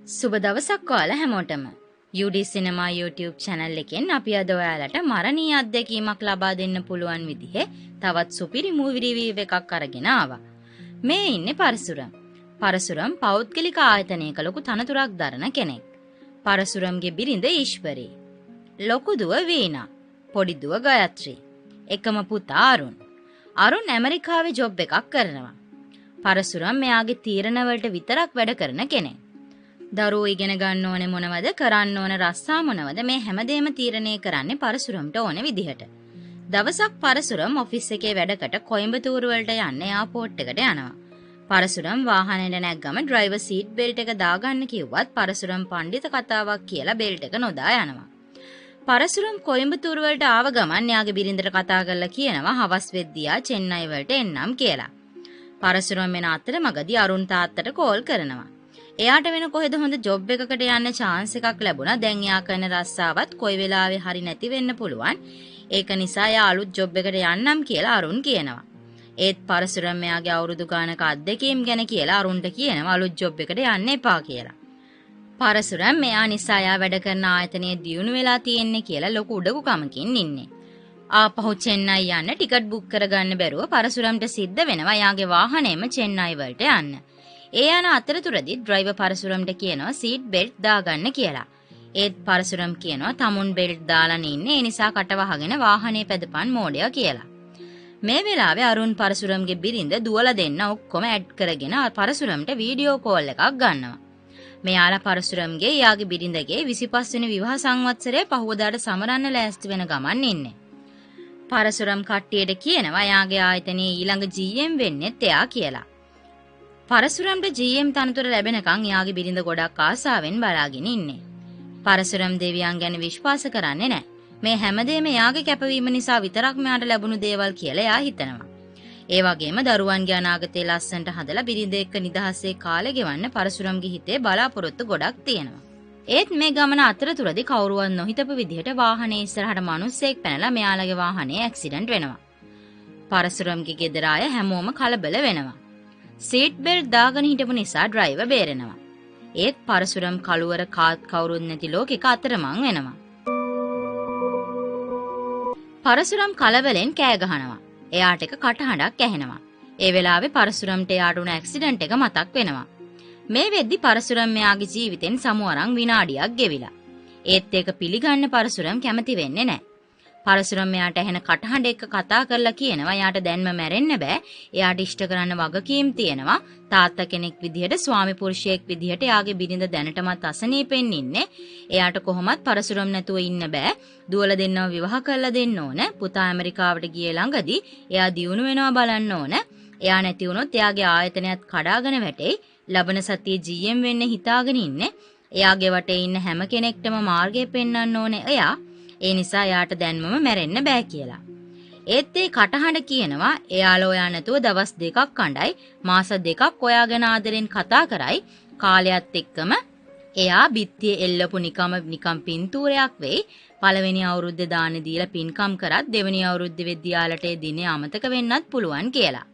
සුබ දවසක් ඔයාලා හැමෝටම. UD Cinema YouTube channel එකෙන් අපි අද ඔයාලට මරණීය අත්දැකීමක් ලබා දෙන්න පුළුවන් විදිහේ තවත් සුපිරි මූවි රිවිව් එකක් අරගෙන ආවා. මේ ඉන්නේ පරසුරම්. පරසුරම් පෞද්ගලික ආයතනයක ලොකු තනතුරක් දරන කෙනෙක්. පරසුරම්ගේ බිරිඳ ඊශ්වරී. ලොකු දුව වීණා. පොඩි දුව ගයත්‍රි. එකම පුතා අරුන්. අරුන් ඇමරිකාවේ ජොබ් එකක් කරනවා. පරසුරම් මෙයාගේ තීරණ වලට විතරක් වැඩ කරන කෙනෙක්. දරුවෝ ඉගෙන ගන්න ඕනේ මොනවද කරන්න ඕන රස්සා මොනවද මේ හැමදේම තීරණය කරන්නේ පරසුරම්ට ඕන විදිහට. දවසක් පරසුරම් ඔෆිස් එකේ වැඩකට කොයිම්බතූරු වලට යන්න එයාපෝට් එකට යනවා. පරසුරම් වාහනේට නැග්ගම ඩ්‍රයිවර් සීට් බෙල්ට් එක දාගන්න කිව්වත් පරසුරම් පඬිත කතාවක් කියලා බෙල්ට් එක නොදා යනවා. පරසුරම් කොයිම්බතූරු වලට ආව ගමන් එයාගේ බිරිඳට කතා කරලා කියනවා හවස් වෙද්දියා චෙන්නයි වලට එන්නම් කියලා. පරසුරම් වෙන අතරමඟදී අරුන් තාත්තට කෝල් කරනවා. එයාට වෙන කොහෙද හොඳ ජොබ් එකකට යන්න chance එකක් ලැබුණා. දැන් එයා කරන රස්සාවත් කොයි වෙලාවෙ හරි නැති වෙන්න පුළුවන්. ඒක නිසා එයා අලුත් ජොබ් එකට යන්නම් කියලා අරුන් කියනවා. ඒත් පරසුරම් එයාගේ අවුරුදු ගානක අත්දැකීම් ගැන කියලා අරුන්ට කියනවා අලුත් ජොබ් එකට යන්න එපා කියලා. පරසුරම් මෙයා නිසා එයා වැඩ කරන ආයතනයේ දියුණු වෙලා තියෙන්නේ කියලා ලොකු උඩගුකමකින් ඉන්නේ. ආපහු චෙන්නයි යන්න ටිකට් බුක් කරගන්න බැරුව පරසුරම්ට සිද්ධ වෙනවා එයාගේ වාහනේම චෙන්නයි වලට යන්න. ඒ යන අතරතුරදී ඩ්‍රයිවර් පරසුරම්ට කියනවා සීට් බෙල්ට් දාගන්න කියලා. ඒත් පරසුරම් කියනවා තමුන් බෙල්ට් දාලා ඉන්නේ ඒ නිසා කට වහගෙන වාහනේ පැදපන් මෝඩයා කියලා. මේ වෙලාවේ අරුන් පරසුරම්ගේ බිරිඳ දුවලා දෙන්න ඔක්කොම ඇඩ් කරගෙන පරසුරම්ට වීඩියෝ කෝල් එකක් ගන්නවා. මෙයාලා පරසුරම්ගේ යාගේ බිරිඳගේ 25 වෙනි විවාහ සංවත්සරය පහුවදාට සමරන්න ලෑස්ති වෙන ගමන් ඉන්නේ. පරසුරම් කට්ටියට කියනවා යාගේ ආයතනයේ ඊළඟ GM වෙන්නෙත් එයා කියලා. පරසුරම්ට GM තනතුර ලැබෙනකන් එයාගේ බිරිඳ ගොඩක් ආසාවෙන් බලාගෙන ඉන්නේ. පරසුරම් දෙවියන් ගැන විශ්වාස කරන්නේ නැහැ. මේ හැමදේම එයාගේ කැපවීම නිසා විතරක් මෙයාට ලැබුණු දේවල් කියලා එයා හිතනවා. ඒ වගේම දරුවන්ගේ අනාගතේ ලස්සනට හදලා බිරිඳ එක්ක නිදහසේ කාලය ගෙවන්න පරසුරම්ගේ හිතේ බලාපොරොත්තු ගොඩක් තියෙනවා. ඒත් මේ ගමන අතරතුරදී කවුරුවත් නොහිතපු විදිහට වාහනේ ඉස්සරහට මිනිස්සෙක් පැනලා මෙයාලගේ වාහනේ ඇක්සිඩන්ට් වෙනවා. පරසුරම්ගේ ගෙදර අය හැමෝම කලබල වෙනවා. සීට් බෙල්ට් දාගෙන හිටපු නිසා ඩ්‍රයිවර් බේරෙනවා. ඒත් පරසුරම් කළුවර කාත් කවුරුත් නැති ලෝකෙක අතරමං වෙනවා. පරසුරම් කලබලෙන් කෑ ගහනවා. එයාට එක කටහඬක් ඇහෙනවා. ඒ වෙලාවේ පරසුරම්ට එයාට උන ඇක්සිඩන්ට් එක මතක් වෙනවා. මේ වෙද්දි පරසුරම් මෙයාගේ ජීවිතෙන් සමු අරන් විනාඩියක් ගෙවිලා. ඒත් ඒක පිළිගන්න පරසුරම් කැමති වෙන්නේ නැහැ. පරසුරම් එයාට ඇහෙන කටහඬ එක්ක කතා කරලා කියනවා එයාට දැන්ම මැරෙන්න බෑ. එයාට ඉෂ්ට කරන්න වගකීම් තියෙනවා. තාත්තා කෙනෙක් විදිහට ස්වාමි පුරුෂයෙක් විදිහට එයාගේ බිරිඳ දැනටමත් අසනීපෙන් ඉන්නේ. එයාට කොහොමත් පරසුරම් නැතුව ඉන්න බෑ. දුවලා දෙන්නව විවාහ කරලා දෙන්න ඕන. පුතා ඇමරිකාවට ගියේ ළඟදී එයා දියුණු වෙනවා බලන්න ඕන. එයා නැති වුණොත් එයාගේ ආයතනයත් කඩාගෙන වැටෙයි. ලබන සතියේ GM වෙන්න හිතාගෙන ඉන්නේ. එයාගේ වටේ ඉන්න හැම කෙනෙක්ටම මාර්ගය පෙන්වන්න ඕනේ එයා. ඒ නිසා එයාට දැන්මම මැරෙන්න බෑ කියලා. ඒත් ඒ කටහඬ කියනවා එයාලා ඔයා නැතුව දවස් දෙකක් කණ්ඩායි මාස දෙකක් ඔයා ගැන ආදරෙන් කතා කරයි කාලයත් එක්කම එයා බිත්තියේ එල්ලපු නිකම් පින්තූරයක් වෙයි. පළවෙනි අවුරුද්දේ දාන දීලා පින්කම් කරත් දෙවෙනි අවුරුද්දේ වෙද්දී යාලට ඒ දිනේ අමතක වෙන්නත් පුළුවන් කියලා.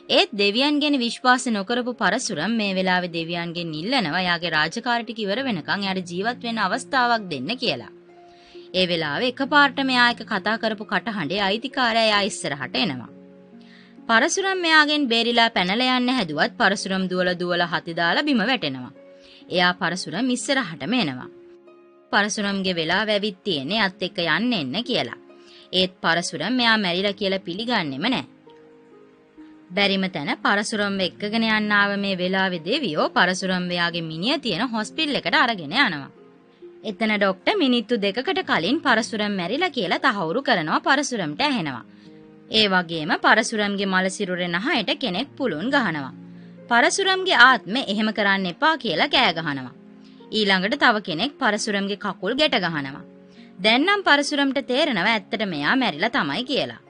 ඒත් දෙවියන් ගැන විශ්වාස නොකරපු පරසුරම් මේ වෙලාවේ දෙවියන්ගෙන් ඉල්ලනවා යාගේ රාජකාරී ටික ඉවර වෙනකන් යාට ජීවත් වෙන්න අවස්ථාවක් දෙන්න කියලා. ඒ වෙලාවේ එකපාරට මෙයා එක කතා කරපු කටහඬේ අයිතිකාරයා එයා ඉස්සරහට එනවා. පරසුරම් මෙයාගෙන් බේරිලා පැනලා යන්න හැදුවත් පරසුරම් දුවලා හති දාලා බිම වැටෙනවා. එයා පරසුරම් ඉස්සරහටම එනවා. පරසුරම්ගේ වෙලාව ඇවිත් තියෙන්නේ අත් එක්ක යන්න එන්න කියලා. ඒත් පරසුරම් මෙයා මැරිලා කියලා පිළිගන්නෙම නැහැ. බැරිම තැන පරසුරම් එක්කගෙන යන්න ආව මේ වෙලාවේ දෙවියෝ පරසුරම් මෙයාගේ මිනිහ තියෙන හොස්පිටල් එකට අරගෙන යනවා. එතන ડોක්ටර් මිනිත්තු දෙකකට කලින් පරසුරම් මැරිලා කියලා තහවුරු කරනවා පරසුරම්ට ඇහෙනවා. ඒ වගේම පරසුරම්ගේ මල සිරුරේ නහයට කෙනෙක් පුළුන් ගහනවා. පරසුරම්ගේ ආත්මෙ එහෙම කරන්න එපා කියලා කෑ ගහනවා. ඊළඟට තව කෙනෙක් පරසුරම්ගේ කකුල් ගැට ගහනවා. දැන් නම් පරසුරම්ට තේරෙනවා ඇත්තට මෙයා මැරිලා තමයි කියලා.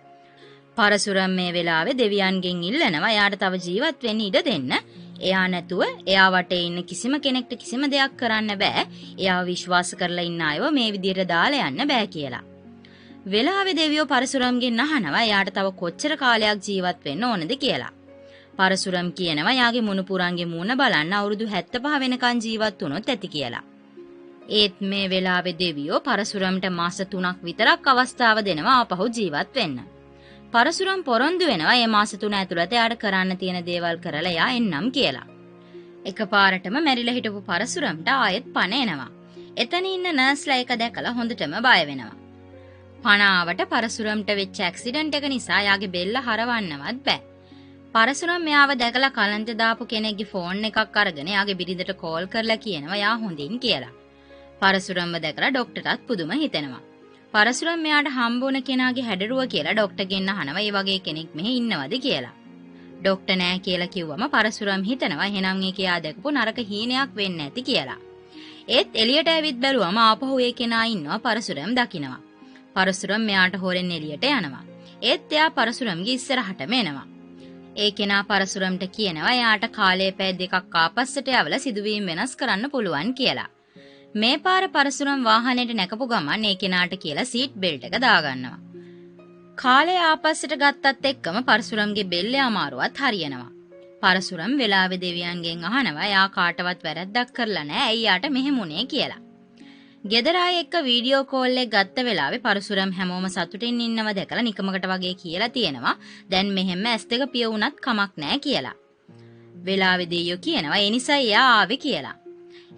පරසුරම් මේ වෙලාවේ දෙවියන්ගෙන් ඉල්ලනවා එයාට තව ජීවත් වෙන්න ඉඩ දෙන්න. එයා නැතුව එයා වටේ ඉන්න කිසිම කෙනෙක්ට කිසිම දෙයක් කරන්න බෑ. එයාව විශ්වාස කරලා ඉන්න අයව මේ විදියට දාලා යන්න බෑ කියලා. වෙලාවේ දෙවියෝ පරසුරම්ගෙන් අහනවා එයාට තව කොච්චර කාලයක් ජීවත් වෙන්න ඕනද කියලා. පරසුරම් කියනවා යාගේ මුණුපුරන්ගේ මූණ බලන්න අවුරුදු 75 වෙනකන් ජීවත් වුණොත් ඇති කියලා. ඒත් මේ වෙලාවේ දෙවියෝ පරසුරම්ට මාස 3ක් විතරක් අවස්ථාව දෙනවා ආපහු ජීවත් වෙන්න. පරසුරම් පොරොන්දු වෙනවා මේ මාස 3 ඇතුළත යාට කරන්න තියෙන දේවල් කරලා යා එන්නම් කියලා. එකපාරටම මැරිලා හිටපු පරසුරම්ට ආයෙත් පණ එනවා. එතන ඉන්න නර්ස්ලා එක දැකලා හොඳටම බය වෙනවා. පණ ආවට පරසුරම්ට වෙච්ච ඇක්සිඩන්ට් එක නිසා යාගේ බෙල්ල හරවන්නවත් බෑ. පරසුරම් මෙයාව දැකලා කලන්ත දාපු කෙනෙක්ගේ ෆෝන් එකක් අරගෙන යාගේ බිරිඳට කෝල් කරලා කියනවා යා හොඳින් කියලා. පරසුරම්ව දැකලා ડોක්ටර්ටත් පුදුම හිතෙනවා. පරසුරම් මෙයාට හම්බ වුණ කෙනාගේ හැඩරුව කියලා ડોක්ටර්ගෙන් අහනවා මේ වගේ කෙනෙක් මෙහි ඉන්නවද කියලා. ડોක්ටර් නෑ කියලා කිව්වම පරසුරම් හිතනවා එහෙනම් ඒක යා දැකපු නරක හීනයක් වෙන්න ඇති කියලා. ඒත් එළියට ඇවිත් බැලුවම ආපහු ඒ කෙනා ඉන්නවා පරසුරම් දකිනවා. පරසුරම් මෙයාට හොරෙන් එළියට යනවා. ඒත් එයා පරසුරම්ගේ ඉස්සරහටම එනවා. ඒ කෙනා පරසුරම්ට කියනවා එයාට කාලය පැය 2ක් ආපස්සට යවලා සිදුවීම් වෙනස් කරන්න පුළුවන් කියලා. මේ පාර පරසුරම් වාහනේට නැකපු ගමන් ඒ කෙනාට කියලා සීට් බෙල්ට් එක දාගන්නවා. කාලය ආපස්සට ගත්තත් එක්කම පරසුරම්ගේ බෙල්ලේ අමාරුවත් හරියනවා. පරසුරම් වෙලාවේ දෙවියන්ගෙන් අහනවා යා කාටවත් වැරද්දක් කරලා නැහැ ඇයි යාට මෙහෙම උනේ කියලා. ගෙදර අය එක්ක වීඩියෝ කෝල් එක ගත්ත වෙලාවේ පරසුරම් හැමෝම සතුටින් ඉන්නව දැකලා නිකමකට වගේ කියලා තියෙනවා දැන් මෙහෙම ඇස් දෙක පිය වුණත් කමක් නැහැ කියලා. වෙලාවේ දෙයියෝ කියනවා ඒ නිසා එයා ආවේ කියලා.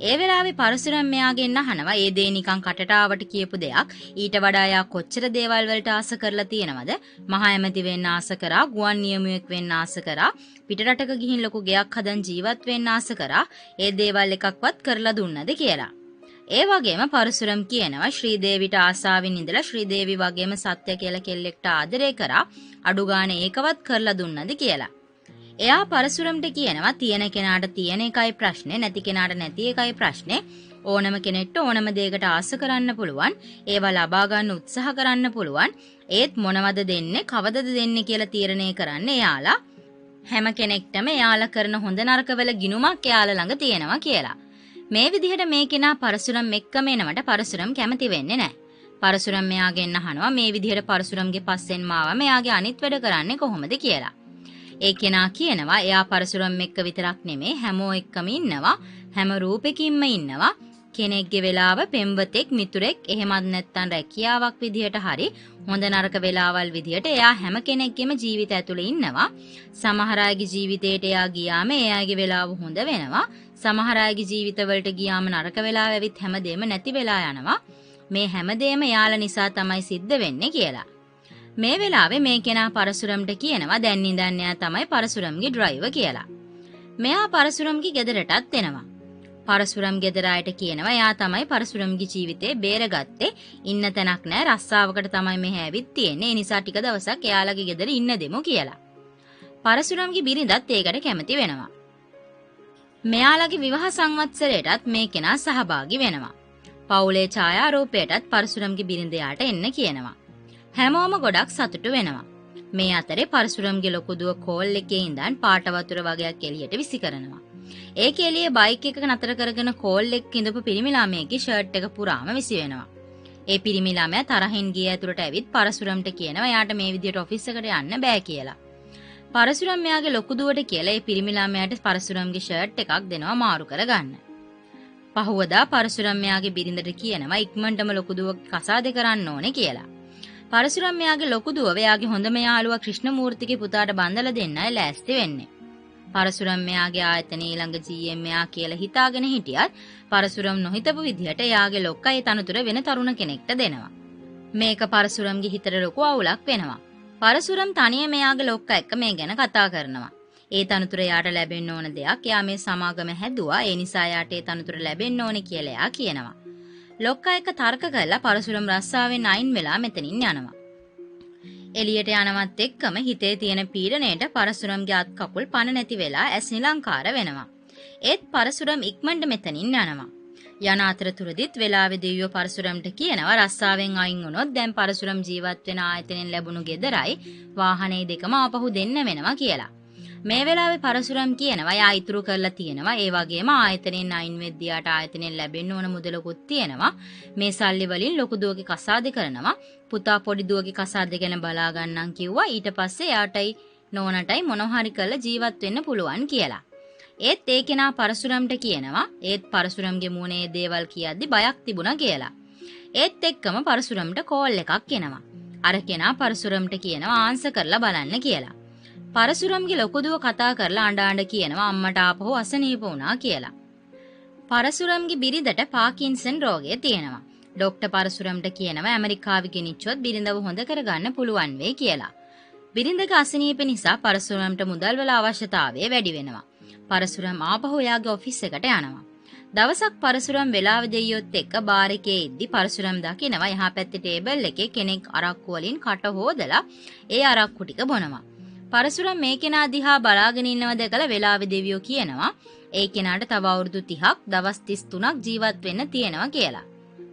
ඒ වෙලාවේ පරසුරම් මෙයාගෙන් අහනවා ඒ දේ නිකන් කටට ආවට කියපු දෙයක් ඊට වඩා යා කොච්චර දේවල් වලට ආස කරලා තියෙනවද මහා ඇමති වෙන්න ආස කරා ගුවන් නියමුවෙක් වෙන්න ආස කරා පිටරටක ගිහින් ලොකු ගෙයක් හදන් ජීවත් වෙන්න ආස කරා ඒ දේවල් එකක්වත් කරලා දුන්නද කියලා. ඒ වගේම පරසුරම් කියනවා ශ්‍රීදේවිට ආසාවෙන් ඉඳලා ශ්‍රීදේවි වගේම සත්‍ය කියලා කෙල්ලෙක්ට ආදරය කරා අඩු ගානේ ඒකවත් කරලා දුන්නද කියලා. එයා පරසුරම්ට කියනවා තියෙන කෙනාට තියෙන එකයි ප්‍රශ්නේ නැති කෙනාට නැති එකයි ප්‍රශ්නේ ඕනම කෙනෙක්ට ඕනම දෙයකට ආස කරන්න පුළුවන් ඒවා ලබා ගන්න උත්සාහ කරන්න පුළුවන් ඒත් මොනවද දෙන්නේ කවදද දෙන්නේ කියලා තීරණය කරන්න එයාලා හැම කෙනෙක්ටම එයාලා කරන හොඳ නරකවල ගිනුමක් එයාලා ළඟ තියෙනවා කියලා. මේ විදිහට මේ කෙනා පරසුරම් එක්කම එනවට පරසුරම් කැමති වෙන්නේ නැහැ. පරසුරම් මෙයාගෙන් අහනවා මේ විදිහට පරසුරම්ගේ පස්සෙන් මාවම එයාගේ අනිත් වැඩ කරන්නේ කොහොමද කියලා. ඒ කෙනා කියනවා එයා පරසුරම් එක්ක විතරක් නෙමේ හැමෝ එක්කම ඉන්නවා හැම රූපෙකින්ම ඉන්නවා කෙනෙක්ගේ වෙලාව පෙම්වතෙක් මිතුරෙක් එහෙමත් නැත්නම් රැකියාවක් විදිහට හරි හොඳ නරක වෙලාවල් විදිහට එයා හැම කෙනෙක්ගේම ජීවිත ඇතුලේ ඉන්නවා සමහර අයගේ ජීවිතේට එයා ගියාම එයාගේ වෙලාව හොඳ වෙනවා සමහර අයගේ ජීවිතවලට ගියාම නරක වෙලාව ඇවිත් හැමදේම නැති වෙලා යනවා මේ හැමදේම යාලා නිසා තමයි සිද්ධ වෙන්නේ කියලා. මේ වෙලාවේ මේ කෙනා පරසුරම්ට කියනවා දැන් ඉඳන් එයා තමයි පරසුරම්ගේ ඩ්‍රයිවර් කියලා. මෙයා පරසුරම්ගේ ගෙදරටත් එනවා. පරසුරම් ගෙදර අයට කියනවා එයා තමයි පරසුරම්ගේ ජීවිතේ බේරගත්තේ ඉන්න තැනක් නැහැ රස්සාවකට තමයි මෙහෙ ඇවිත් තියෙන්නේ ඒ නිසා ටික දවසක් එයාලගේ ගෙදර ඉන්න දෙමු කියලා. පරසුරම්ගේ බිරිඳත් ඒකට කැමති වෙනවා. මෙයාලගේ විවාහ සංවත්සරයටත් මේ කෙනා සහභාගී වෙනවා. පවුලේ ඡායාරූපයටත් පරසුරම්ගේ බිරිඳ යාට එන්න කියනවා. හැමෝම ගොඩක් සතුටු වෙනවා. මේ අතරේ පරසුරම්ගේ ලොකු දුව කෝල් එකේ ඉඳන් පාට වතුර වගේක් එළියට විසි කරනවා. ඒක එළියේ බයික් එකක නතර කරගෙන කෝල් එක ඉඳපු පිරිමි ළමයෙක්ගේ ෂර්ට් එක පුරාම විසි වෙනවා. ඒ පිරිමි ළමයා තරහින් ගිය ඇතුළට ඇවිත් පරසුරම්ට කියනවා එයාට මේ විදියට ඔෆිස් එකට යන්න බෑ කියලා. පරසුරම් මෙයාගේ ලොකු දුවට කියලා ඒ පිරිමි ළමයාට පරසුරම්ගේ ෂර්ට් එකක් දෙනවා මාරු කරගන්න. පහුවදා පරසුරම් මෙයාගේ බිරිඳට කියනවා ඉක්මනටම ලොකු දුව කසාද කරන්න ඕනේ කියලා. පරසුරම් මෙයාගේ ලොකු දුව එයාගේ හොඳම යාළුවා ක්‍රිෂ්ණමූර්තිගේ පුතාට බඳලා දෙන්නයි ලෑස්ති වෙන්නේ. පරසුරම් මෙයාගේ ආයතනයේ ළඟ GM මෙයා කියලා හිතාගෙන හිටියත් පරසුරම් නොහිතපු විදිහට එයාගේ ලොක්කා ඒ තනතුර වෙන තරුණ කෙනෙක්ට දෙනවා. මේක පරසුරම්ගේ හිතට ලොකු අවුලක් වෙනවා. පරසුරම් තනියම එයාගේ ලොක්කා එක්ක මේ ගැන කතා කරනවා. ඒ තනතුර එයාට ලැබෙන්න ඕන දෙයක්. එයා මේ සමාගම හැදුවා. ඒ නිසා එයාට ඒ තනතුර ලැබෙන්න ඕනේ කියලා එයා කියනවා. ලොක්කා එක්ක තර්ක කරලා පරසුරම් රස්සාවෙන් අයින් වෙලා මෙතනින් යනවා. එළියට යනවත් එක්කම හිතේ තියෙන පීඩණයට පරසුරම්ගේ අත් කකුල් පණ නැති වෙලා ඇස් නිලංකාර වෙනවා. ඒත් පරසුරම් ඉක්මනට මෙතනින් යනවා. යන අතරතුරදිත් වෙලාවේ දෙවියෝ පරසුරම්ට කියනවා රස්සාවෙන් අයින් වුණොත් දැන් පරසුරම් ජීවත් වෙන ආයතනෙන් ලැබුණු ගෙදරයි වාහනේ දෙකම ආපහු දෙන්න වෙනවා කියලා. මේ වෙලාවේ පරසුරම් කියනවා යා ඉතුරු කරලා තියෙනවා ඒ වගේම ආයතනෙන් අයින් වෙද්දියාට ආයතනෙන් ලැබෙන්න ඕන මුදලකුත් තියෙනවා. මේ සල්ලි වලින් ලොකු දුවගේ කසාද කරනවා. පුතා පොඩි දුවගේ කසාද ගැන බලා ගන්නම් කිව්වා. ඊට පස්සේ යාටයි නෝනටයි මොනවා හරි කරලා ජීවත් වෙන්න පුළුවන් කියලා. ඒත් ඒ කෙනා පරසුරම්ට කියනවා ඒත් පරසුරම්ගේ මූණේ දේවල් කියද්දි බයක් තිබුණා කියලා. ඒත් එක්කම පරසුරම්ට කෝල් එකක් එනවා. අර කෙනා පරසුරම්ට කියනවා ආන්සර් කරලා බලන්න කියලා. පරසුරම්ගේ ලොකු දුව කතා කරලා අඬ කියනවා අම්මට ආපහු අසනීප වුණා කියලා. පරසුරම්ගේ බිරිඳට පාකින්සන් රෝගය තියෙනවා. ડોක්ටර් පරසුරම්ට කියනවා ඇමරිකාවේ ගෙනිච්චොත් බිරිඳව හොඳ කරගන්න පුළුවන් වෙයි කියලා. බිරිඳගේ අසනීප නිසා පරසුරම්ට මුදල් වල අවශ්‍යතාවය වැඩි වෙනවා. පරසුරම් ආපහු එයාගේ ඔෆිස් එකට යනවා. දවසක් පරසුරම් වෙලාව දෙයියොත් එක්ක බාර් එකේ ඉද්දි පරසුරම් දකිනවා එහා පැත්තේ ටේබල් එකේ කෙනෙක් අරක්කු වලින් කට හොදලා ඒ අරක්කු ටික බොනවා. පරසුරම් මේ කෙනා දිහා බලාගෙන ඉන්නව දැකලා වෙලාව දෙවියෝ කියනවා ඒ කෙනාට තව අවුරුදු 30ක් දවස් 33ක් ජීවත් වෙන්න තියෙනවා කියලා.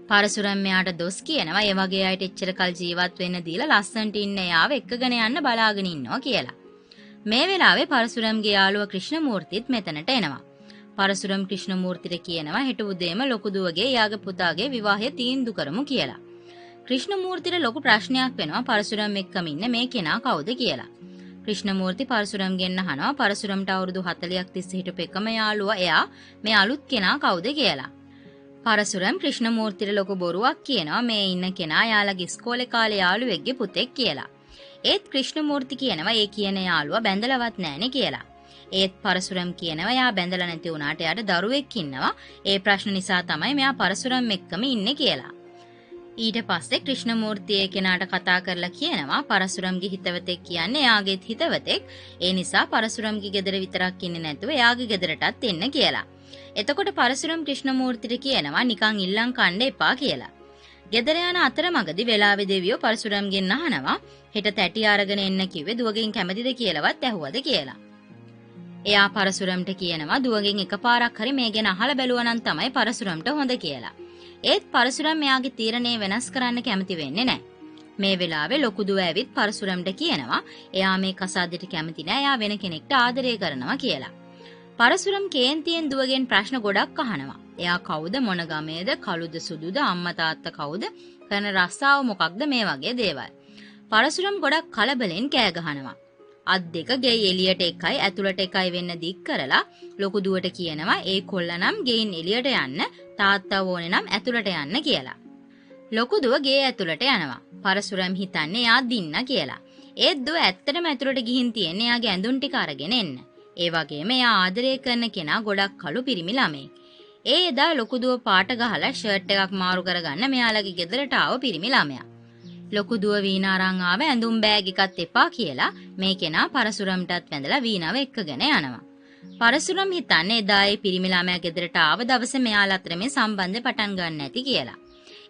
පරසුරම් මෙයාට දොස් කියනවා ඒ වගේ අයට එච්චර කල් ජීවත් වෙන්න දීලා ලස්සනට ඉන්න එයාව එක්කගෙන යන්න බලාගෙන ඉන්නවා කියලා. මේ වෙලාවේ පරසුරම්ගේ යාළුවා ක්‍රිෂ්ණමූර්තිත් මෙතනට එනවා. පරසුරම් ක්‍රිෂ්ණමූර්තිට කියනවා හෙට උදේම ලොකු දුවගේ යාගේ පුතාගේ විවාහය තීන්දුව කරමු කියලා. ක්‍රිෂ්ණමූර්තිට ලොකු ප්‍රශ්නයක් වෙනවා පරසුරම් එක්කම ඉන්න මේ කෙනා කවුද කියලා. ක්‍රිෂ්ණමූර්ති පරසුරම්ගෙන් අහනවා පරසුරම්ට අවුරුදු 40ක් තිස්සේ හිටපු එකම යාළුවා එයා මේ අලුත් කෙනා කවුද කියලා. පරසුරම් ක්‍රිෂ්ණමූර්තිට ලොකු බොරුවක් කියනවා මේ ඉන්න කෙනා යාළගේ ඉස්කෝලේ කාලේ යාළුවෙක්ගේ පුතෙක් කියලා. ඒත් ක්‍රිෂ්ණමූර්ති කියනවා ඒ කියන යාළුවා බැඳලවත් නැහනේ කියලා. ඒත් පරසුරම් කියනවා යා බැඳලා නැති වුණාට යාට දරුවෙක් ඉන්නවා. ඒ ප්‍රශ්න නිසා තමයි මෙයා පරසුරම් එක්කම ඉන්නේ කියලා. ඊට පස්සේ ක්‍රිෂ්ණමූර්ති ඒ කෙනාට කතා කරලා කියනවා පරසුරම්ගේ හිතවතෙක් කියන්නේ එයාගේත් හිතවතෙක්. ඒ නිසා පරසුරම්ගේ ගෙදර විතරක් ඉන්නේ නැතුව එයාගේ ගෙදරටත් එන්න කියලා. එතකොට පරසුරම් ක්‍රිෂ්ණමූර්තිට කියනවා නිකන් ඉල්ලන් කන්න එපා කියලා. ගෙදර යන අතරමඟදී වෙලාවේ දෙවියෝ පරසුරම්ගෙන් අහනවා හෙට තැටි අරගෙන එන්න කිව්වේ දුවගෙන් කැමතිද කියලාවත් ඇහුවද කියලා. එයා පරසුරම්ට කියනවා දුවගෙන් එකපාරක් හරි මේ ගැන අහලා බැලුවා නම් තමයි පරසුරම්ට හොඳ කියලා. ඒත් පරසුරම් එයාගේ තීරණය වෙනස් කරන්න කැමති වෙන්නේ නැහැ. මේ වෙලාවේ ලොකු දුව ඇවිත් පරසුරම්ට කියනවා එයා මේ කසාදෙට කැමති නැහැ එයා වෙන කෙනෙක්ට ආදරය කරනවා කියලා. පරසුරම් කේන්තියෙන් දුවගෙන් ප්‍රශ්න ගොඩක් අහනවා. එයා කවුද මොන ගමේද කළුද සුදුද අම්මා තාත්තා කවුද කරන රස්සාව මොකක්ද මේ වගේ දේවල්. පරසුරම් ගොඩක් කලබලෙන් කෑ ගහනවා. අත් දෙක ගෙයි එළියට එකයි ඇතුළට එකයි වෙන්න දික් කරලා ලොකු දුවට කියනවා ඒ කොල්ල නම් ගෙයින් එළියට යන්න තාත්තා ඕනේ නම් ඇතුළට යන්න කියලා. ලොකු දුව ගේ ඇතුළට යනවා. පරසුරම් හිතන්නේ එයා දින්න කියලා. ඒත් දුව ඇත්තටම ඇතුළට ගිහින් තියන්නේ එයාගේ ඇඳුම් ටික අරගෙන එන්න. ඒ වගේම එයා ආදරය කරන කෙනා ගොඩක් කළු පිරිමි ළමෙක්. ඒ එදා ලොකු දුව පාට ගහලා ෂර්ට් එකක් මාරු කරගන්න මෙයාලගේ ගෙදරට ආව පිරිමි ළමයා. ලොකු දුව වීණා අරන් ආව ඇඳුම් බෑග් එකත් එපා කියලා මේ කෙනා පරසුරම්ටත් වැඳලා වීණාව එක්කගෙන යනවා. පරසුරම් හිතන්නේ එදා ඒ පිරිමි ළමයා ගෙදරට ආව දවසේ මෙයාලා අතර මේ සම්බන්ධය පටන් ගන්න නැති කියලා.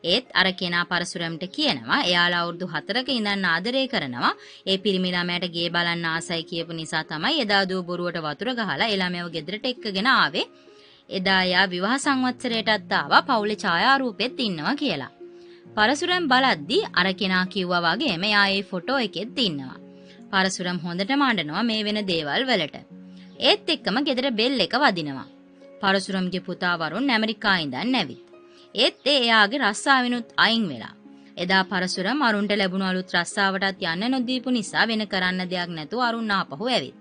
ඒත් අර කෙනා පරසුරම්ට කියනවා එයාලා අවුරුදු 4ක ඉඳන් ආදරය කරනවා. ඒ පිරිමි ළමයාට ගේ බලන්න ආසයි කියපු නිසා තමයි එදා දුව බොරුවට වතුර ගහලා ඒ ළමයාව ගෙදරට එක්කගෙන ආවේ. එදා එයා විවාහ සංවත්සරයටත් ආවා පවුලේ ඡායාරූපෙත් ඉන්නවා කියලා. පරසුරම් බලද්දි අර කෙනා කිව්වා වගේම එයා ඒ ෆොටෝ එකෙත් ඉන්නවා. පරසුරම් හොඳටම අඬනවා මේ වෙන දේවල් වලට. ඒත් එක්කම ගෙදර බෙල් එක වදිනවා. පරසුරම්ගේ පුතා වරුන් ඇමරිකාවේ ඉඳන් ඇවිත්. ඒත් එයාගේ රස්සාවිනුත් අයින් වෙලා. එදා පරසුරම් අරුන්ට ලැබුණු අලුත් රස්සාවටත් යන්න නොදීපු නිසා වෙන කරන්න දෙයක් නැතුව අරුන් ආපහු ඇවිත්.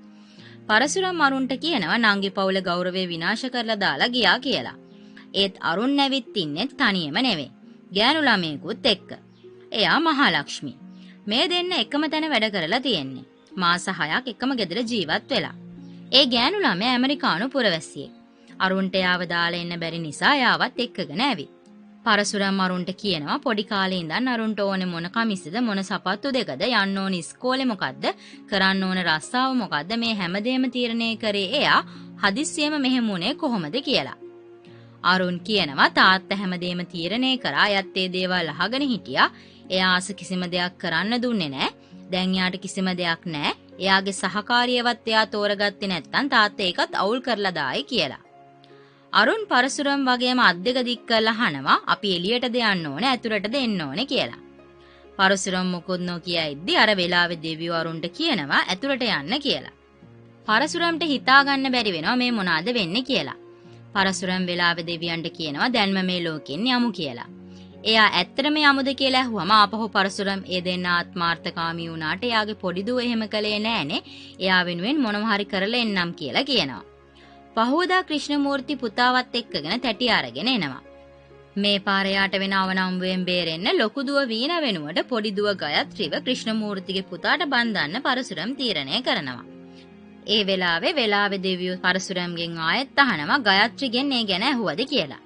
පරසුරම් අරුන්ට කියනවා නංගි පවුල ගෞරවය විනාශ කරලා දාලා ගියා කියලා. ඒත් අරුන් ඇවිත් ඉන්නේ තනියම නෙවෙයි. ගෑනු ළමයෙකුත් එක්ක. එයා මහලක්ෂ්මී. මේ දෙන්න එකම තැන වැඩ කරලා තියෙන්නේ. මාස 6ක් එකම ගෙදර ජීවත් වෙලා. ඒ ගෑනු ළමයා ඇමරිකානු පුරවැසියෙක්. අරුන්ට යාව දාලා එන්න බැරි නිසා යාවත් එක්කගෙන ඇවිත්. පරසුරම් අරුන්ට කියනවා පොඩි කාලේ ඉඳන් අරුන්ට ඕනේ මොන කමිසද මොන සපත්තු දෙකද යන්න ඕනේ ඉස්කෝලේ මොකද්ද කරන්න ඕනේ රස්සාව මොකද්ද මේ හැමදේම තීරණය කරේ එයා හදිස්සියෙම මෙහෙම උනේ කොහොමද කියලා. අරුන් කියනවා තාත්තා හැමදේම තීරණය කරා යත් ඒ දේවල් අහගෙන හිටියා. එයා ආස කිසිම දෙයක් කරන්න දුන්නේ නැහැ. දැන් යාට කිසිම දෙයක් නැහැ. එයාගේ සහකාරියවත් එයා තෝරගත්තේ නැත්නම් තාත්තා ඒකත් අවුල් කරලා දායි කියලා. අරුන් පරසුරම් වගේම අත් දෙක දික් කරලා අහනවා අපි එළියටද යන්න ඕනේ ඇතුළටද එන්න ඕනේ කියලා. පරසුරම් මොකොත් නොකිය ඉද්දි අර වෙලාවේ දෙවියෝ අරුන්ට කියනවා ඇතුළට යන්න කියලා. පරසුරම්ට හිතා ගන්න බැරි වෙනවා මේ මොනවාද වෙන්නේ කියලා. පරසුරම් වෙලාවේ දෙවියන්ට කියනවා දැන්ම මේ ලෝකෙන් යමු කියලා. එයා ඇත්තටම යමුද කියලා ඇහුවම ආපහු පරසුරම් ඒ දෙන්න ආත්මාර්ථකාමී වුණාට එයාගේ පොඩි දුව එහෙම කළේ නෑනේ. එයා වෙනුවෙන් මොනව හරි කරලා එන්නම් කියලා කියනවා. පහවදා ක්‍රිෂ්ණමූර්ති පුතාවත් එක්කගෙන තැටි අරගෙන එනවා. මේ පාර යාට වෙන අවනම්බුවෙන් බේරෙන්න ලොකු දුව වීණ වෙනුවට පොඩි දුව ගයත්‍රිව ක්‍රිෂ්ණමූර්තිගේ පුතාට බන්ධන්න පරසුරම් තීරණය කරනවා. ඒ වෙලාවේ දෙවියෝ පරසුරම්ගෙන් ආයෙත් අහනවා ගයත්‍රිගෙන් ඒ ගැන ඇහුවද කියලා.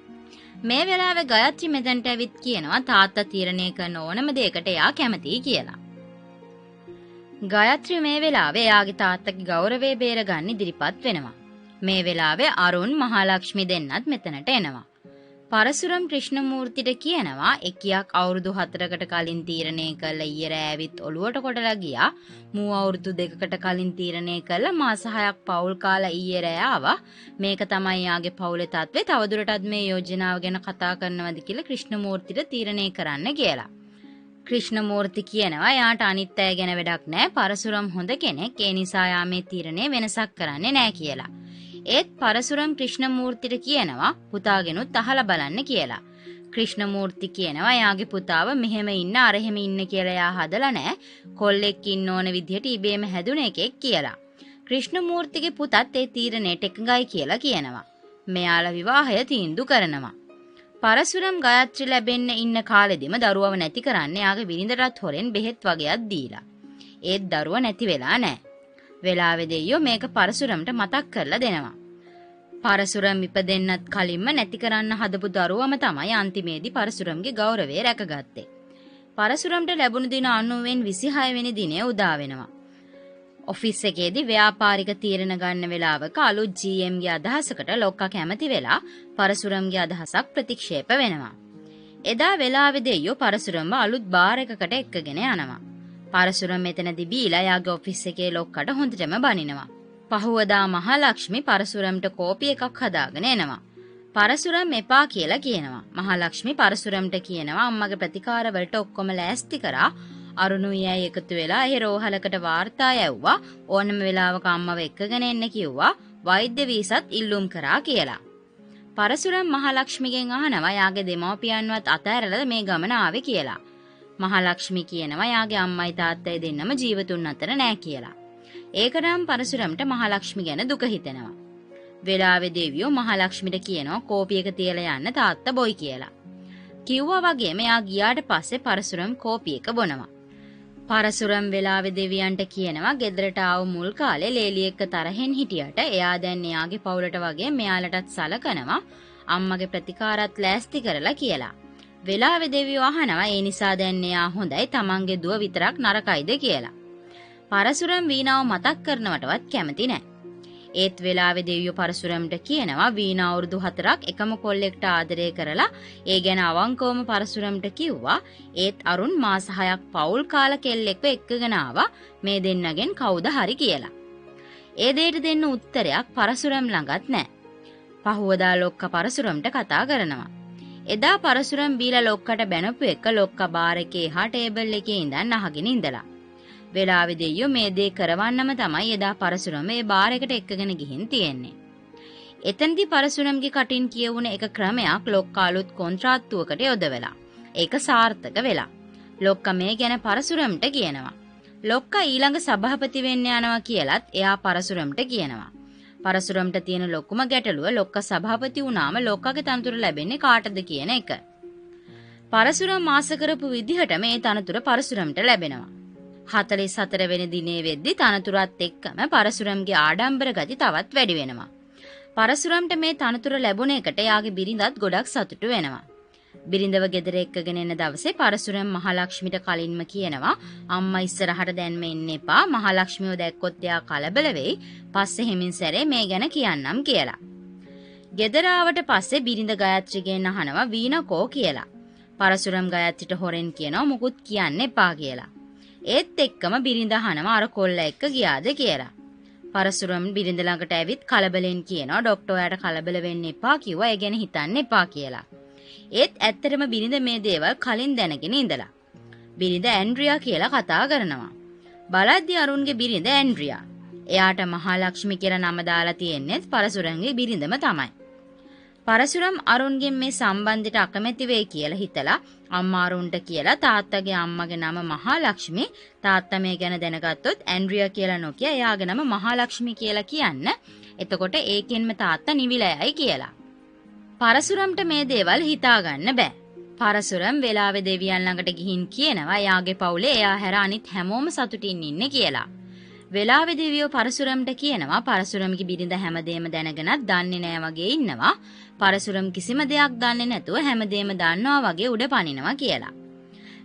මේ වෙලාවේ ගයත්‍රි මෙතනට ඇවිත් කියනවා තාත්තා තීරණය කරන ඕනම දෙයකට එයා කැමතියි කියලා. ගයත්‍රි මේ වෙලාවේ එයාගේ තාත්තගේ ගෞරවය බේරගන්න ඉදිරිපත් වෙනවා. මේ වෙලාවේ අරුන් මහලක්ෂ්මි දෙන්නත් මෙතනට එනවා. පරසුරම් ක්‍රිෂ්ණමූර්තිට කියනවා එකියක් අවුරුදු 4කට කලින් තීරණය කළ ඊයර ඇවිත් ඔළුවට කොටලා ගියා. මූ අවුරුදු 2කට කලින් තීරණය කළ මාස 6ක් පවුල් කාලා ඊයර ආවා. මේක තමයි යාගේ පවුලේ තත්ත්වය. තවදුරටත් මේ යෝජනාව ගැන කතා කරනවද කියලා ක්‍රිෂ්ණමූර්තිට තීරණය කරන්න කියලා. ක්‍රිෂ්ණමූර්ති කියනවා යාට අනිත් අය ගැන වැඩක් නැහැ. පරසුරම් හොඳ කෙනෙක්. ඒ නිසා යා මේ තීරණය වෙනසක් කරන්නේ නැහැ කියලා. ඒත් පරසුරම් ක්‍රිෂ්ණමූර්තිට කියනවා පුතාගෙනුත් අහලා බලන්න කියලා. ක්‍රිෂ්ණමූර්ති කියනවා යාගේ පුතාව මෙහෙම ඉන්න අරහෙම ඉන්න කියලා යා හදලා නැහැ. කොල්ලෙක් ඉන්න ඕන විදිහට ඉබේම හැදුන එකෙක් කියලා. ක්‍රිෂ්ණමූර්තිගේ පුතත් ඒ තීරණයට එකඟයි කියලා කියනවා. මෙයාලා විවාහය තීන්දුව කරනවා. පරසුරම් ගයත්‍රි ලැබෙන්න ඉන්න කාලෙදිම දරුවව නැති කරන්න යාගේ බිරිඳටත් හොරෙන් බෙහෙත් වගේක් දීලා. ඒත් දරුව නැති වෙලා නැහැ. වෙලාවේ දෙයියෝ මේක පරසුරම්ට මතක් කරලා දෙනවා. පරසුරම් ඉපදෙන්නත් කලින්ම නැති කරන්න හදපු දරුවම තමයි අන්තිමේදී පරසුරම්ගේ ගෞරවය රැකගත්තේ. පරසුරම්ට ලැබුණු දින 96 වෙනි දිනේ උදා වෙනවා. ඔෆිස් එකේදී ව්‍යාපාරික තීරණ ගන්න වෙලාවක අලුත් GM-ගේ අදහසකට ලොක්කා කැමති වෙලා පරසුරම්ගේ අදහසක් ප්‍රතික්ෂේප වෙනවා. එදා වෙලාවේ දෙයියෝ පරසුරම්ව අලුත් බාර් එකකට එක්කගෙන යනවා. පරසුරම් මෙතනදී බීලා යාගේ ඔෆිස් එකේ ලොක්කට හොඳටම බනිනවා. පහුවදා මහලක්ෂ්මි පරසුරම්ට කෝපි එකක් හදාගෙන එනවා. පරසුරම් එපා කියලා කියනවා. මහලක්ෂ්මි පරසුරම්ට කියනවා අම්මගේ ප්‍රතිකාර වලට ඔක්කොම ලෑස්ති කරා. අරුණුයයි එකතු වෙලා ඒ රෝහලකට වාර්තා යවුවා. ඕනම වෙලාවක අම්මව එක්කගෙන එන්න කිව්වා. වෛද්‍ය වීසත් ඉල්ලුම් කරා කියලා. පරසුරම් මහලක්ෂ්මිගෙන් අහනවා යාගේ දෙමව්පියන්වත් අතහැරලා මේ ගමන ආවේ කියලා. මහලක්ෂ්මි කියනවා යාගේ අම්මයි තාත්තයි දෙන්නම ජීවතුන් අතර නෑ කියලා. ඒකනම් පරසුරම්ට මහලක්ෂ්මි ගැන දුක හිතෙනවා. වෙලාවේ දෙවියෝ මහලක්ෂ්මිට කියනවා කෝපි එක තියලා යන්න තාත්තා බොයි කියලා. කිව්වා වගේම යා ගියාට පස්සේ පරසුරම් කෝපි එක බොනවා. පරසුරම් වෙලාවේ දෙවියන්ට කියනවා ගෙදරට ආව මුල් කාලේ ලේලි එක්ක තරහෙන් හිටියට එයා දැන් එයාගේ පවුලට වගේ මෙයාලටත් සලකනවා අම්මගේ ප්‍රතිකාරات ලෑස්ති කරලා කියලා. වෙලාවේ දෙවියෝ අහනවා ඒ නිසා දැන් එයා හොඳයි තමන්ගේ දුව විතරක් නරකයිද කියලා. පරසුරම් වීණාව මතක් කරනවටවත් කැමති නැහැ. ඒත් වෙලාවේ දෙවියෝ පරසුරම්ට කියනවා වීණා අවුරුදු 4ක් එකම කොල්ලෙක්ට ආදරය කරලා ඒ ගැන අවංකවම පරසුරම්ට කිව්වා. ඒත් අරුන් මාස 6ක් පවුල් කාලා කෙල්ලෙක්ව එක්කගෙන ආවා මේ දෙන්නගෙන් කවුද හරි කියලා. ඒ දෙයට දෙන්න උත්තරයක් පරසුරම් ළඟත් නැහැ. පහුවදා ලොක්කා පරසුරම්ට කතා කරනවා. එදා පරසුරම් බීලා ලොක්කට බැනපු එක ලොක්කා බාර් එකේ එහා ටේබල් එකේ ඉඳන් අහගෙන ඉඳලා. වෙලාවේ දෙයියෝ මේ දේ කරවන්නම තමයි එදා පරසුරම් මේ බාර් එකට එක්කගෙන ගිහින් තියෙන්නේ. එතනදී පරසුරම්ගේ කටින් කියවුණ එක ක්‍රමයක් ලොක්කා අලුත් කොන්ත්‍රාත්තුවකට යොදවලා. ඒක සාර්ථක වෙලා. ලොක්කා මේ ගැන පරසුරම්ට කියනවා. ලොක්කා ඊළඟ සභාපති වෙන්න යනවා කියලත් එයා පරසුරම්ට කියනවා. පරසුරම්ට තියෙන ලොකුම ගැටලුව ලොක්කා සභාපති වුණාම ලොක්කාගේ තනතුර ලැබෙන්නේ කාටද කියන එක. පරසුරම් ආස කරපු විදිහට මේ තනතුර පරසුරම්ට ලැබෙනවා. 44 වෙනි දිනේ වෙද්දි තනතුරත් එක්කම පරසුරම්ගේ ආඩම්බර ගති තවත් වැඩි වෙනවා. පරසුරම්ට මේ තනතුර ලැබුණ එකට යාගේ බිරිඳත් ගොඩක් සතුටු වෙනවා. බිරිඳව ගෙදර එක්කගෙන එන දවසේ පරසුරම් මහලක්ෂ්මිට කලින්ම කියනවා අම්මා ඉස්සරහට දැන්ම එන්න එපා. මහලක්ෂ්මිව දැක්කොත් එයා කලබල වෙයි. පස්සේ හිමින් සැරේ මේ ගැන කියන්නම් කියලා. ගෙදර ආවට පස්සේ බිරිඳ ගයත්‍රිගෙන් අහනවා වීණකෝ කියලා. පරසුරම් ගයත්‍රිට හොරෙන් කියනවා මුකුත් කියන්න එපා කියලා. ඒත් එක්කම බිරිඳ අහනවා අර කොල්ල එක්ක ගියාද කියලා. පරසුරම් බිරිඳ ළඟට ඇවිත් කලබලෙන් කියනවා ડોක්ටර්යාට කලබල වෙන්න එපා කිව්වා ඒ ගැන හිතන්න එපා කියලා. ඒත් ඇත්තටම බිරිඳ මේ දේවල් කලින් දැනගෙන ඉඳලා. බිරිඳ ඇන්ඩ්‍රියා කියලා කතා කරනවා. බලද්දි අරුන්ගේ බිරිඳ ඇන්ඩ්‍රියා. එයාට මහලක්ෂ්මි කියලා නම දාලා තියෙන්නේ පරසුරම්ගේ බිරිඳම තමයි. පරසුරම් අරුන්ගෙන් මේ සම්බන්ධයට අකමැති වෙයි කියලා හිතලා අම්මා අරුන්ට කියලා තාත්තගේ අම්මගේ නම මහාලක්ෂ්මී, තාත්තා මේ ගැන දැනගත්තොත් ඇන්ඩ්‍රියා කියලා නොකිය එයාගේ නම මහාලක්ෂ්මී කියලා කියන්න. එතකොට ඒකෙන්ම තාත්තා නිවිලයයි කියලා. පරසුරම්ට මේ දේවල් හිතා ගන්න බෑ. පරසුරම් වෙලාවේ දෙවියන් ළඟට ගිහින් කියනවා එයාගේ පවුලේ එයා හැර අනිත් හැමෝම සතුටින් ඉන්නේ කියලා. වෙලාවේ දෙවියෝ පරසුරම්ට කියනවා පරසුරම්ගේ බිරිඳ හැමදේම දැනගෙනත් දන්නේ නෑ වගේ ඉන්නවා. පරසුරම් කිසිම දෙයක් දන්නේ නැතුව හැමදේම දන්නවා වගේ උඩ පනිනවා කියලා.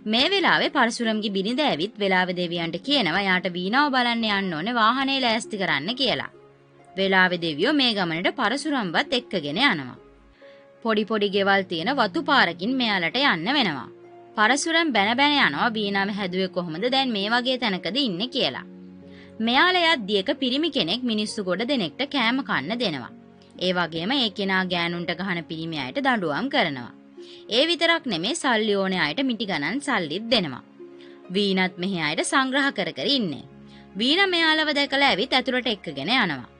මේ වෙලාවේ පරසුරම්ගේ බිරිඳ ඇවිත් වෙලාවේ දෙවියන්ට කියනවා යාට වීණාව බලන්න යන්න ඕනේ වාහනේ ලෑස්ති කරන්න කියලා. වෙලාවේ දෙවියෝ මේ ගමනට පරසුරම්වත් එක්කගෙන යනවා. පොඩි පොඩි ගෙවල් තියෙන වතු පාරකින් මෙයාලට යන්න වෙනවා. පරසුරම් බැන බැන යනවා වීණාව හැදුවේ කොහොමද දැන් මේ වගේ තැනකද ඉන්නේ කියලා. මෙයාලා යද්දී එක පිරිමි කෙනෙක් මිනිස්සු ගොඩ දෙනෙක්ට කෑම කන්න දෙනවා. ඒ වගේම ඒ කෙනා ගෑනුන්ට ගහන පිරිමි අයට දඬුවම් කරනවා. ඒ විතරක් නෙමේ සල්ලි ඕනේ අයට මිටි ගණන් සල්ලිත් දෙනවා. වීණත් මෙහි අයට සංග්‍රහ කර කර ඉන්නේ. වීණ මෙයාලව දැකලා ඇවිත් ඇතුළට එක්කගෙන යනවා.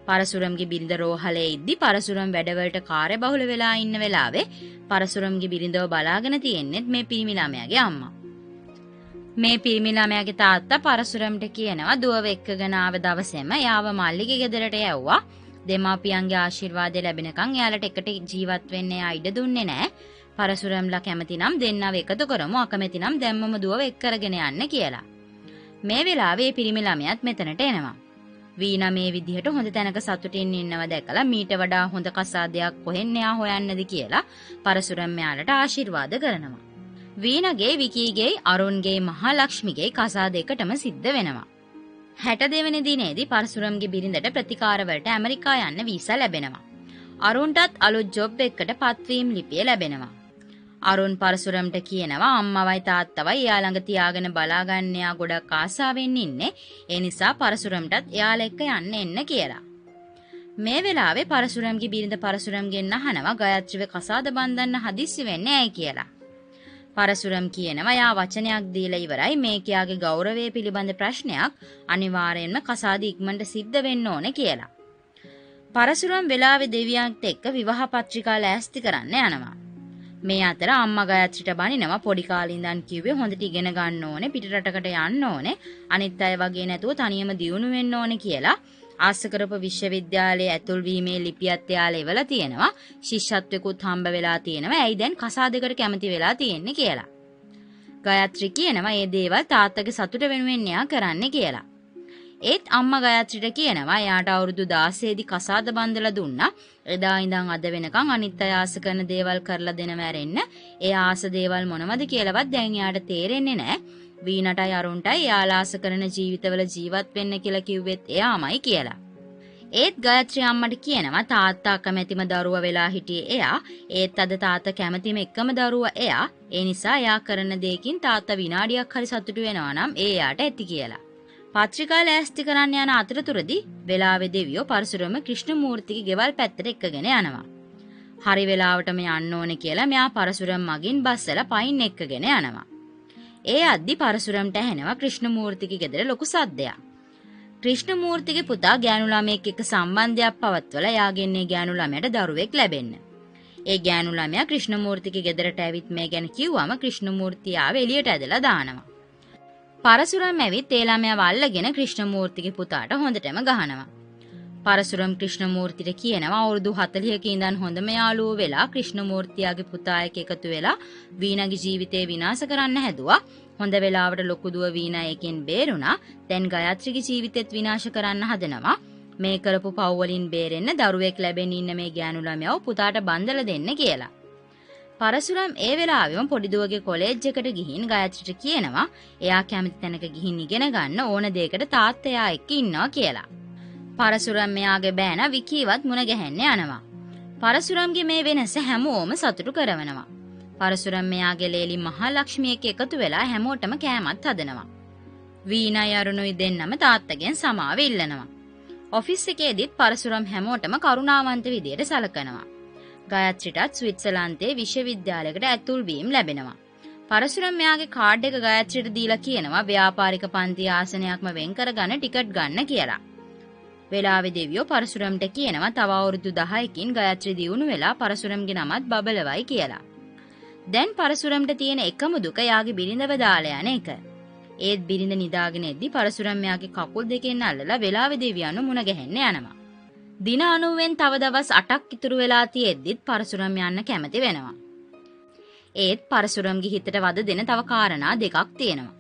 පරසුරම්ගේ බිරිඳ රෝහලේ ඉද්දි පරසුරම් වැඩවලට කාර්යබහුල වෙලා ඉන්න වෙලාවේ පරසුරම්ගේ බිරිඳව බලාගෙන තියෙන්නෙත් මේ පිරිමි ළමයාගේ අම්මා. මේ පිරිමි ළමයාගේ තාත්තා පරසුරම්ට කියනවා දුවව එක්කගෙන ආව දවසේම යාව මල්ලිගේ ගෙදරට යවුවා. දෙමාපියන්ගේ ආශිර්වාදය ලැබෙනකන් එයාලට එකට ජීවත් වෙන්න එයා ඉඩ දුන්නේ නැහැ. පරසුරම්ලා කැමති නම් දෙන්නව එකතු කරමු, අකමැති නම් දැම්මම දුවව එක් කරගෙන යන්න කියලා. මේ වෙලාවේ පිරිමි ළමයාත් මෙතනට එනවා. වීණා මේ විදිහට හොඳ තැනක සතුටින් ඉන්නව දැකලා මීට වඩා හොඳ කසාදයක් කොහෙන් එයා හොයන්නද කියලා පරසුරම් මෙයාලට ආශිර්වාද කරනවා. වීණගේ, විකීගේ, අරුන්ගේ, මහාලක්ෂ්මිගේ කසාද එකටම සිද්ධ වෙනවා. 62 වෙනි දිනේදී පරසුරම්ගේ බිරිඳට ප්‍රතිකාර වලට ඇමරිකා යන්න වීසා ලැබෙනවා. අරුන්ටත් අලුත් ජොබ් එකකට පත්වීම් ලිපිය ලැබෙනවා. අරුන් පරසුරම්ට කියනවා අම්මවයි තාත්තවයි එයා ළඟ තියාගෙන බලාගන්න එයා ගොඩක් ආසාවෙන් ඉන්නේ. ඒ නිසා පරසුරම්ටත් එයාලා එක්ක යන්න එන්න කියලා. මේ වෙලාවේ පරසුරම්ගේ බිරිඳ පරසුරම්ගෙන් අහනවා ගයත්‍රිව කසාද බඳින්න හදිස්සි වෙන්නේ ඇයි කියලා. පරසුරම් කියනවා යා වචනයක් දීලා ඉවරයි මේක යාගේ ගෞරවය පිළිබඳ ප්‍රශ්නයක් අනිවාර්යෙන්ම කසාද ඉක්මනට සිද්ධ වෙන්න ඕනේ කියලා. පරසුරම් වෙලාවේ දෙවියන්ත් එක්ක විවාහ පත්‍රිකා ලෑස්ති කරන්න යනවා. මේ අතර අම්මා ගයත්‍රිට බනිනවා පොඩි කාලේ ඉඳන් කිව්වේ හොඳට ඉගෙන ගන්න ඕනේ පිටරටකට යන්න ඕනේ අනිත් අය වගේ නැතුව තනියම දියුණු වෙන්න ඕනේ කියලා ආස කරපු විශ්වවිද්‍යාලයේ ඇතුල් වීමේ ලිපියත් එයාලා ඉවලා තියෙනවා. ශිෂ්‍යත්වෙකුත් හම්බ වෙලා තියෙනවා. ඇයි දැන් කසාදයකට කැමති වෙලා තියෙන්නේ කියලා. ගයත්‍රි කියනවා මේ දේවල් තාත්තගේ සතුට වෙනුවෙන් එයා කරන්නේ කියලා. ඒත් අම්මා ගයත්‍රිට කියනවා එයාට අවුරුදු 16 දී කසාද බඳලා දුන්නා. එදා ඉඳන් අද වෙනකන් අනිත් අය ආස කරන දේවල් කරලා දෙනව ඇරෙන්න ඒ ආස දේවල් මොනවද කියලාවත් දැන් එයාට තේරෙන්නේ නැහැ. වීණටයි අරුන්ටයි එයාලා ආස කරන ජීවිතවල ජීවත් වෙන්න කියලා කිව්වෙත් එයාමයි කියලා. ඒත් ගයත්‍රි අම්මට කියනවා තාත්තා කැමැතිම දරුවා වෙලා හිටියේ එයා. ඒත් අද තාත්තා කැමැතිම එකම දරුවා එයා. ඒ නිසා එයා කරන දෙයකින් තාත්තා විනාඩියක් හරි සතුටු වෙනවා නම් ඒ එයාට ඇති කියලා. පත්‍රිකා ලෑස්ති කරන්න යන අතරතුරදී වෙලාවේ දෙවියෝ පරසුරම ක්‍රිෂ්ණමූර්තිගේ ගෙවල් පැත්තට එක්කගෙන යනවා. හරි වෙලාවටම යන්න ඕනේ කියලා මෙයා පරසුරම් මගින් බස්සලා පයින් එක්කගෙන යනවා. ඒ අද්දි පරසුරම්ට ඇහෙනවා ක්‍රිෂ්ණමූර්තිගේ ගෙදර ලොකු සද්දයක්. ක්‍රිෂ්ණමූර්තිගේ පුතා ගෑනු ළමයෙක් එක්ක සම්බන්ධයක් පවත්වලා යාගෙන් ඒ ගෑනු ළමයට දරුවෙක් ලැබෙන්න. ඒ ගෑනු ළමයා ක්‍රිෂ්ණමූර්තිගේ ගෙදරට ඇවිත් මේ ගැන කිව්වම ක්‍රිෂ්ණමූර්තිය ආව එළියට ඇදලා දානවා. පරසුරම් ඇවිත් ඒ ළමයාව අල්ලගෙන ක්‍රිෂ්ණමූර්තිගේ පුතාට හොඳටම ගහනවා. පරසුරම් ක්‍රිෂ්ණමූර්තිට කියනවා අවුරුදු 40ක ඉඳන් හොඳම යාළුවෝ වෙලා ක්‍රිෂ්ණමූර්තියාගේ පුතා එක්ක එකතු වෙලා වීණාගේ ජීවිතේ විනාශ කරන්න හැදුවා. හොඳ වෙලාවට ලොකු දුව වීණා එකෙන් බේරුණා. දැන් ගයත්‍රිගේ ජීවිතෙත් විනාශ කරන්න හදනවා. මේ කරපු පව් වලින් බේරෙන්න දරුවෙක් ලැබෙන්න ඉන්න මේ ගෑනු ළමයාව පුතාට බන්දලා දෙන්න කියලා. පරසුරම් ඒ වෙලාවෙම පොඩි දුවගේ කොලෙජ් එකට ගිහින් ගයත්‍රිට කියනවා එයා කැමති තැනක ගිහින් ඉගෙන ගන්න ඕන දෙයකට තාත්තා එයා එක්ක ඉන්නවා කියලා. පරසුරම් මෙයාගේ බෑන විකීවත් මුණ ගැහෙන්න යනවා. පරසුරම්ගේ මේ වෙනස හැමෝම සතුටු කරවනවා. පරසුරම් මෙයාගේ ලේලි මහාලක්ෂ්මිය එක්ක එකතු වෙලා හැමෝටම කෑමත් හදනවා. වීණා යරුණුයි දෙන්නම තාත්තගෙන් සමාව ඉල්ලනවා. ඔෆිස් එකේදීත් පරසුරම් හැමෝටම කරුණාවන්ත විදියට සලකනවා. ගයත්‍රිටත් ස්විට්සර්ලන්තයේ විශ්වවිද්‍යාලයකට ඇතුල් වීම ලැබෙනවා. පරසුරම් මෙයාගේ කාඩ් එක ගයත්‍රිට දීලා කියනවා ව්‍යාපාරික පන්ති ආසනයක්ම වෙන් කරගන්න ටිකට් ගන්න කියලා. වෙලාවේ දෙවියෝ පරසුරම්ට කියනවා තව අවුරුදු 10කින් ගයත්‍රි දියුණු වෙලා පරසුරම්ගේ නමත් බබලවයි කියලා. දැන් පරසුරම්ට තියෙන එකම දුක යාගේ බිරිඳව දාලා යන එක. ඒත් බිරිඳ නිදාගෙන එද්දි පරසුරම් යාගේ කකුල් දෙකෙන් අල්ලලා වෙලාවේ දෙවියන්ව මුණ ගැහෙන්න යනවා. දින 90න් තව දවස් 8ක් ඉතුරු වෙලා තියෙද්දිත් පරසුරම් යන්න කැමති වෙනවා. ඒත් පරසුරම්ගේ හිතට වද දෙන තව කාරණා දෙකක් තියෙනවා.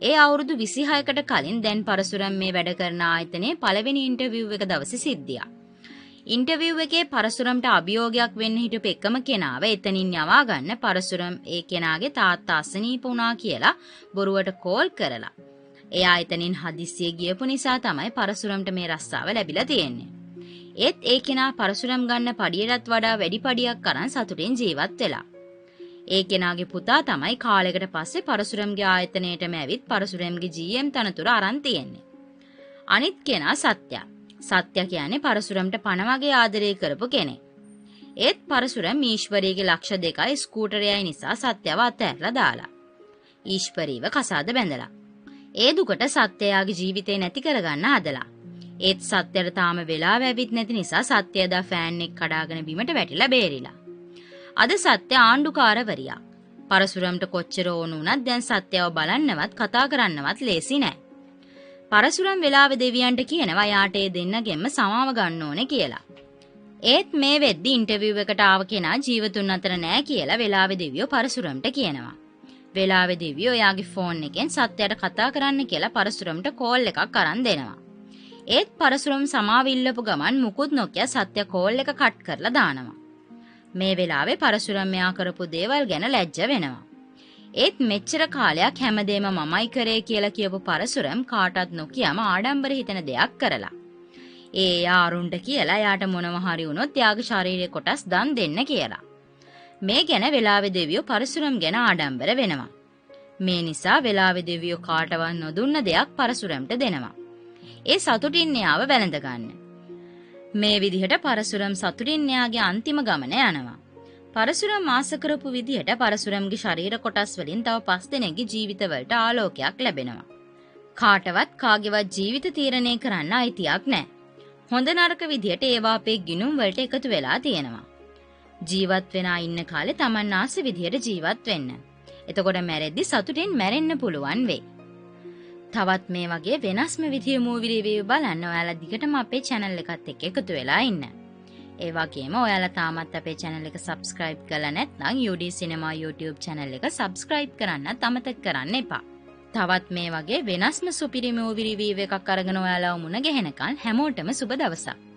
ඒ අවුරුදු 26කට කලින් දැන් පරසුරම් මේ වැඩ කරන ආයතනයේ පළවෙනි ඉන්ටර්විව් එක දවසේ සිද්ධියක්. ඉන්ටර්විව් එකේ පරසුරම්ට අභියෝගයක් වෙන්න හිටපු එකම කෙනාව එතනින් යවා ගන්න පරසුරම් ඒ කෙනාගේ තාත්තා අසනීප වුණා කියලා බොරුවට කෝල් කරලා. ඒ ආයතනින් හදිස්සිය ගියපු නිසා තමයි පරසුරම්ට මේ රස්සාව ලැබිලා තියෙන්නේ. ඒත් ඒ කෙනා පරසුරම් ගන්න පඩියටත් වඩා වැඩි පඩියක් අරන් සතුටින් ජීවත් වෙලා. ඒ කෙනාගේ පුතා තමයි කාලයකට පස්සේ පරසුරම්ගේ ආයතනයටම ඇවිත් පරසුරම්ගේ GM තනතුර අරන් තියෙන්නේ. අනිත් කෙනා සත්‍ය. සත්‍ය කියන්නේ පරසුරම්ට පණ වගේ ආදරය කරපු කෙනෙක්. ඒත් පරසුරම් ඊශ්වරීගේ ලක්ෂ 2යි ස්කූටරයයි නිසා සත්‍යව අතහැරලා දාලා. ඊශ්වරීව කසාද බැඳලා. ඒ දුකට සත්‍යයාගේ ජීවිතේ නැති කරගන්න හදලා. ඒත් සත්‍යයට තාම වෙලාව ඇවිත් නැති නිසා සත්‍යයදා ෆෑන් එක කඩාගෙන බිමට වැටිලා බේරිලා. අද සත්‍ය ආණ්ඩුකාරවරියක්. පරසුරම්ට කොච්චර ඕන වුණත් දැන් සත්‍යව බලන්නවත් කතා කරන්නවත් ලේසි නෑ. පරසුරම් වෙලාවේ දෙවියන්ට කියනවා යාට ඒ දෙන්නගෙන්ම සමාව ගන්න ඕනේ කියලා. ඒත් මේ වෙද්දි ඉන්ටර්විව් එකට ආව කෙනා ජීවතුන් අතර නෑ කියලා වෙලාවේ දෙවියෝ පරසුරම්ට කියනවා. වෙලාවේ දෙවියෝ යාගේ ෆෝන් එකෙන් සත්‍යයට කතා කරන්න කියලා පරසුරම්ට කෝල් එකක් අරන් දෙනවා. ඒත් පරසුරම් සමාව ඉල්ලපු ගමන් මුකුත් නොකිය සත්‍ය කෝල් එක කට් කරලා දානවා. මේ වෙලාවේ පරසුරම් මෙයා කරපු දේවල් ගැන ලැජ්ජ වෙනවා. ඒත් මෙච්චර කාලයක් හැමදේම මමයි කරේ කියලා කියපු පරසුරම් කාටවත් නොකියම ආඩම්බර හිතෙන දෙයක් කරලා. ඒ යාරුන්ට කියලා යාට මොනව හරි වුණොත් යාගේ ශාරීරික කොටස් දන් දෙන්න කියලා. මේ ගැන වෙලාවේ දෙවියෝ පරසුරම් ගැන ආඩම්බර වෙනවා. මේ නිසා වෙලාවේ දෙවියෝ කාටවත් නොදුන්න දෙයක් පරසුරම්ට දෙනවා. ඒ සතුටින් එයාව වැළඳ ගන්න. මේ විදිහට පරසුරම් සතුටින් එයාගේ අන්තිම ගමන යනවා. පරසුරම් ආස කරපු විදිහට පරසුරම්ගේ ශරීර කොටස් වලින් තව 5 දෙනෙක්ගේ ජීවිතවලට ආලෝකයක් ලැබෙනවා. කාටවත් කාගේවත් ජීවිත තීරණය කරන්න අයිතියක් නැහැ. හොඳ නරක විදිහට ඒවා අපේ ගිණුම් වලට එකතු වෙලා තියෙනවා. ජීවත් වෙනා ඉන්න කාලේ Taman ආස විදිහට ජීවත් වෙන්න. එතකොට මැරෙද්දි සතුටින් මැරෙන්න පුළුවන් වෙයි. තවත් මේ වගේ වෙනස්ම විදිහේ මූවි රිවිව් බලන්න ඔයාලා දිගටම අපේ channel එකත් එක්ක එකතු වෙලා ඉන්න. ඒ වගේම ඔයාලා තාමත් අපේ channel එක subscribe කරලා නැත්නම් UD Cinema YouTube channel එක subscribe කරන්නත් අමතක කරන්න එපා. තවත් මේ වගේ වෙනස්ම සුපිරි මූවි රිවිව් එකක් අරගෙන ඔයාලා මුණ ගැහෙනකන් හැමෝටම සුබ දවසක්.